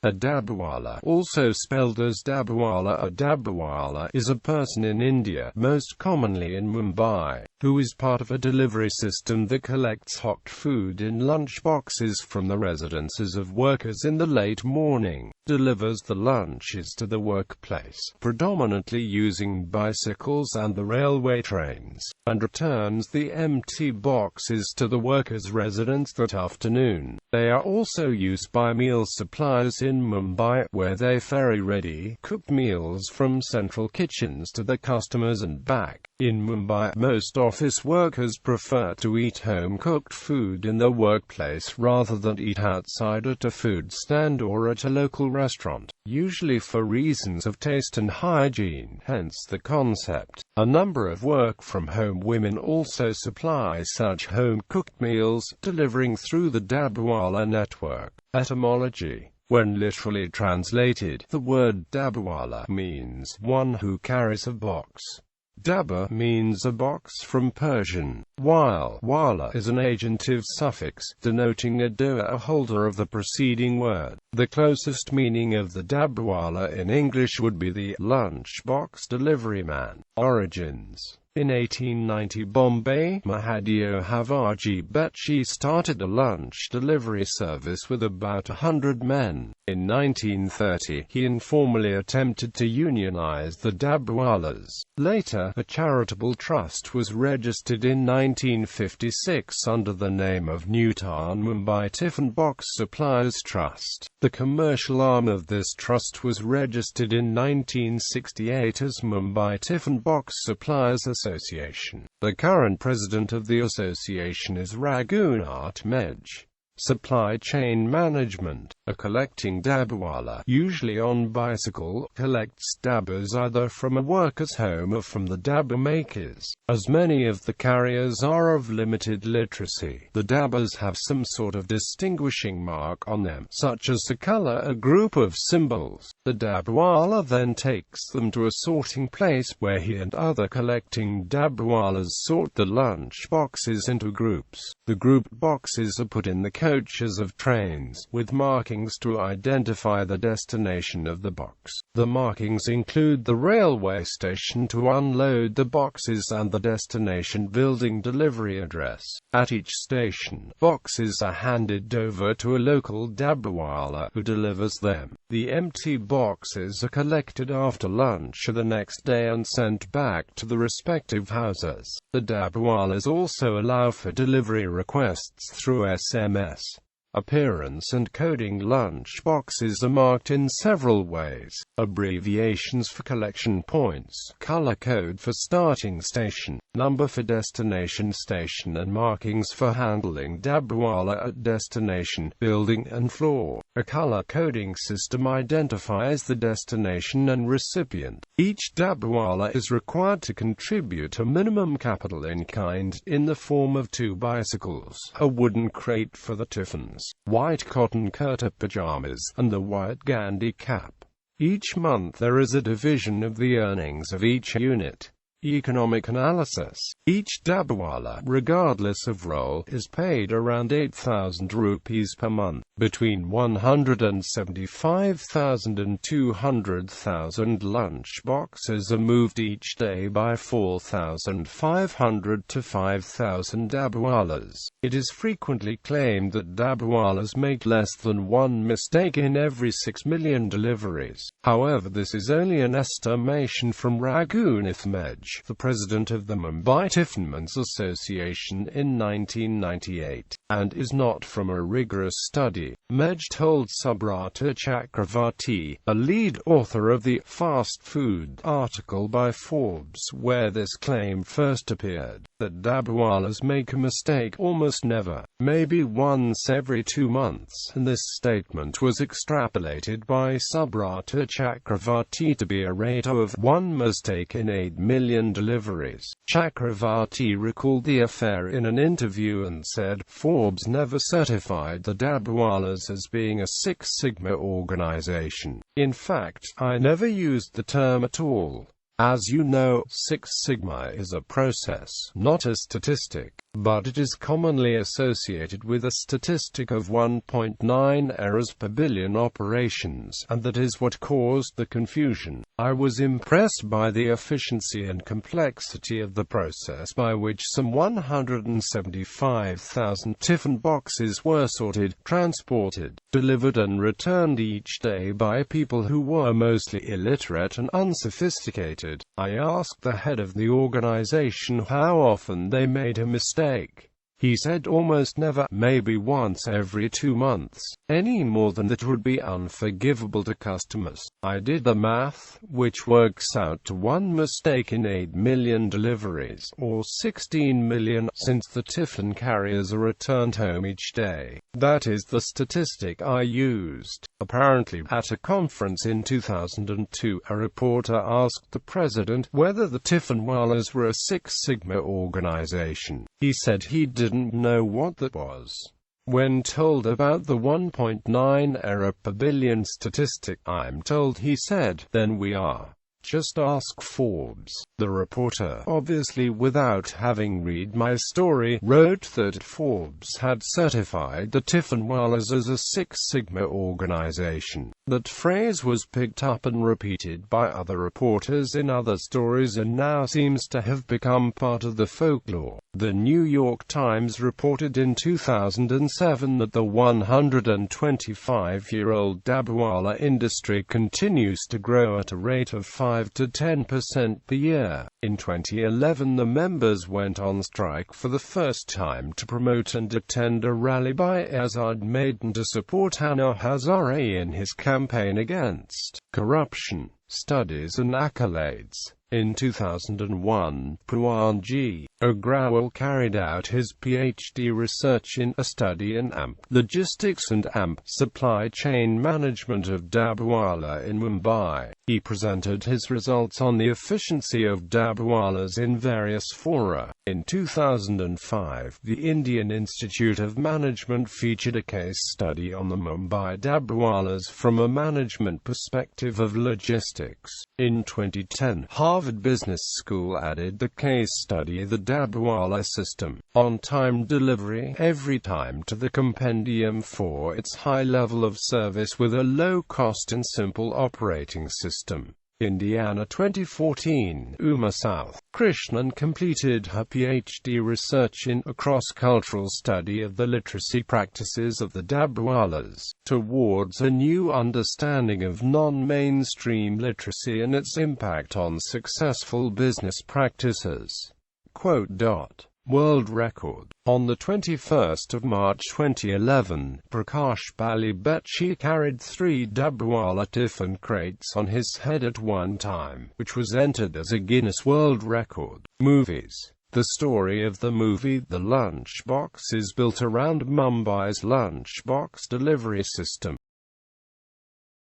A dabbawala, also spelled as dabbawala or dabbawalla, is a person in India, most commonly in Mumbai, who is part of a delivery system that collects hot food in lunch boxes from the residences of workers in the late morning, delivers the lunches to the workplace, predominantly using bicycles and the railway trains, and returns the empty boxes to the workers' residence that afternoon. They are also used by meal suppliers in Mumbai, where they ferry ready-cooked meals from central kitchens to the customers and back. In Mumbai, most office workers prefer to eat home-cooked food in their workplace rather than eat outside at a food stand or at a local restaurant, usually for reasons of taste and hygiene, hence the concept. A number of work-from-home women also supply such home-cooked meals, delivering through the Dabbawala network. Etymology. When literally translated, the word dabbawala means one who carries a box. Dabba means a box from Persian, while wala is an agentive suffix, denoting a doer, a holder of the preceding word. The closest meaning of the dabbawala in English would be the lunchbox deliveryman. Origins. In 1890, Bombay, Mahadev Havaji Betchi started a lunch delivery service with about 100 men. In 1930, he informally attempted to unionize the Dabbawalas. Later, a charitable trust was registered in 1956 under the name of Newtown Mumbai Tiffin Box Suppliers Trust. The commercial arm of this trust was registered in 1968 as Mumbai Tiffin Box Suppliers Association. The current president of the association is Raghunath Medj. Supply chain management. A collecting dabbawala, usually on bicycle, collects dabbas either from a worker's home or from the dabba makers. As many of the carriers are of limited literacy, the dabbas have some sort of distinguishing mark on them, such as a color or group of symbols. The dabbawala then takes them to a sorting place, where he and other collecting dabbawalas sort the lunch boxes into groups. The group boxes are put in the coaches of trains, with markings to identify the destination of the box. The markings include the railway station to unload the boxes and the destination building delivery address. At each station, boxes are handed over to a local dabbawala who delivers them. The empty boxes are collected after lunch the next day and sent back to the respective houses. The dabbawalas also allow for delivery requests through SMS. Appearance and coding lunch boxes are marked in several ways. Abbreviations for collection points, color code for starting station, number for destination station, and markings for handling dabbawala at destination, building and floor. A color coding system identifies the destination and recipient. Each dabbawala is required to contribute a minimum capital in kind, in the form of 2 bicycles, a wooden crate for the tiffins, white cotton kurta pajamas, and the white Gandhi cap. Each month there is a division of the earnings of each unit. Economic analysis. Each dabbawala, regardless of role, is paid around 8,000 rupees per month. Between 175,000 and 200,000 lunch boxes are moved each day by 4,500 to 5,000 dabbawalas. It is frequently claimed that dabbawalas make less than one mistake in every 6 million deliveries. However, this is only an estimation from Raghunath Medj, the president of the Mumbai Tiffinmen's Association in 1998, and is not from a rigorous study. Medj told Subrata Chakravarti, a lead author of the Fast Food article by Forbes where this claim first appeared, that dabbawalas make a mistake almost never, maybe once every 2 months, and this statement was extrapolated by Subrata Chakravarti to be a rate of 1 mistake in 8 million deliveries. Chakravarti recalled the affair in an interview and said, Forbes never certified the Dabbawalas as being a Six Sigma organization. In fact, I never used the term at all. As you know, Six Sigma is a process, not a statistic. but it is commonly associated with a statistic of 1.9 errors per billion operations, and that is what caused the confusion. I was impressed by the efficiency and complexity of the process by which some 175,000 tiffin boxes were sorted, transported, delivered and returned each day by people who were mostly illiterate and unsophisticated. I asked the head of the organization how often they made a mistake. He said almost never, maybe once every 2 months. Any more than that would be unforgivable to customers. I did the math, which works out to 1 mistake in 8 million deliveries, or 16 million, since the tiffin carriers are returned home each day. That is the statistic I used. Apparently, at a conference in 2002, a reporter asked the president whether the Tiffinwallas were a Six Sigma organization. He said he didn't know what that was. When told about the 1.9 error per billion statistic, I'm told he said, "Then we are. Just ask Forbes." The reporter, obviously without having read my story, wrote that Forbes had certified the Tiffinwallas as a Six Sigma organization. That phrase was picked up and repeated by other reporters in other stories and now seems to have become part of the folklore. The New York Times reported in 2007 that the 125-year-old dabbawalla industry continues to grow at a rate of 5 to 10% per year. In 2011, the members went on strike for the first time to promote and attend a rally by Azad Maidan to support Anna Hazare in his campaign against corruption, studies and accolades. In 2001, Puanji Agrawal carried out his PhD research in a study in AMP logistics and AMP supply chain management of Dabbawala in Mumbai. He presented his results on the efficiency of dabbawallas in various fora. In 2005, the Indian Institute of Management featured a case study on the Mumbai dabbawallas from a management perspective of logistics. In 2010, Harvard Business School added the case study "The Dabbawala System" on-time delivery every time to the compendium for its high level of service with a low-cost and simple operating system. Indiana 2014, Uma South Krishnan completed her PhD research in a cross-cultural study of the literacy practices of the dabbawallas, towards a new understanding of non-mainstream literacy and its impact on successful business practices. World record. On the 21st of March 2011, Prakash Bali carried 3 dabbawala tiffin crates on his head at one time, which was entered as a Guinness World Record. Movies. The story of the movie The Lunchbox is built around Mumbai's lunchbox delivery system.